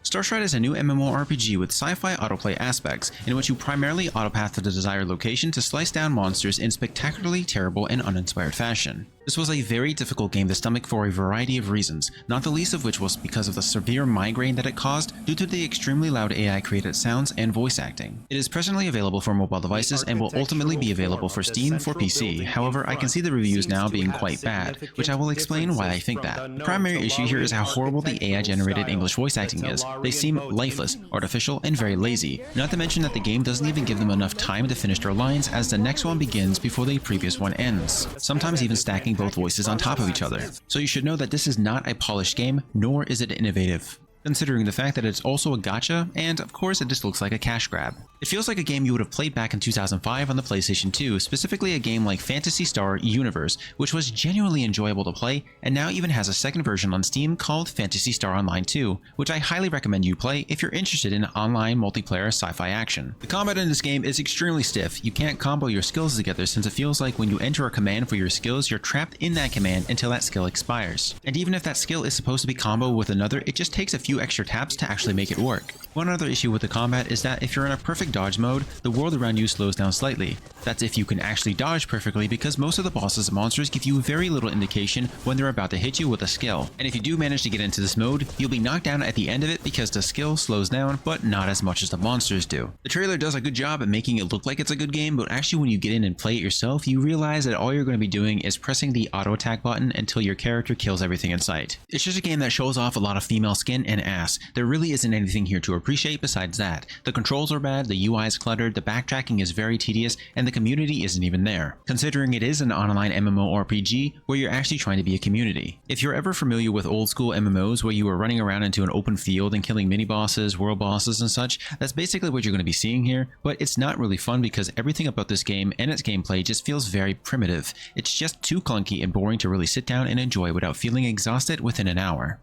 Starstride is a new MMORPG with sci-fi autoplay aspects, in which you primarily autopath to the desired location to slice down monsters in spectacularly terrible and uninspired fashion. This was a very difficult game to stomach for a variety of reasons, not the least of which was because of the severe migraine that it caused due to the extremely loud AI-created sounds and voice acting. It is presently available for mobile devices and will ultimately be available for Steam for PC, however I can see the reviews now being quite bad, which I will explain why I think that. The primary issue here is how horrible the AI-generated English voice acting is. They seem lifeless, artificial, and very lazy, not to mention that the game doesn't even give them enough time to finish their lines as the next one begins before the previous one ends, sometimes even stacking both voices on top of each other. So you should know that this is not a polished game, nor is it innovative, considering the fact that it's also a gacha, and of course it just looks like a cash grab. It feels like a game you would have played back in 2005 on the PlayStation 2, specifically a game like Phantasy Star Universe, which was genuinely enjoyable to play, and now even has a second version on Steam called Phantasy Star Online 2, which I highly recommend you play if you're interested in online multiplayer sci-fi action. The combat in this game is extremely stiff. You can't combo your skills together since it feels like when you enter a command for your skills, you're trapped in that command until that skill expires. And even if that skill is supposed to be combo with another, it just takes a few extra taps to actually make it work. One other issue with the combat is that if you're in a perfect dodge mode, the world around you slows down slightly. That's if you can actually dodge perfectly, because most of the bosses and monsters give you very little indication when they're about to hit you with a skill. And if you do manage to get into this mode, you'll be knocked down at the end of it because the skill slows down, but not as much as the monsters do. The trailer does a good job at making it look like it's a good game, but actually when you get in and play it yourself, you realize that all you're going to be doing is pressing the auto attack button until your character kills everything in sight. It's just a game that shows off a lot of female skin and ass. There really isn't anything here to appreciate besides that. The controls are bad, the UI is cluttered, the backtracking is very tedious, and the community isn't even there, considering it is an online MMORPG where you're actually trying to be a community. If you're ever familiar with old school MMOs where you were running around into an open field and killing mini bosses, world bosses and such, that's basically what you're going to be seeing here, but it's not really fun because everything about this game and its gameplay just feels very primitive. It's just too clunky and boring to really sit down and enjoy without feeling exhausted within an hour.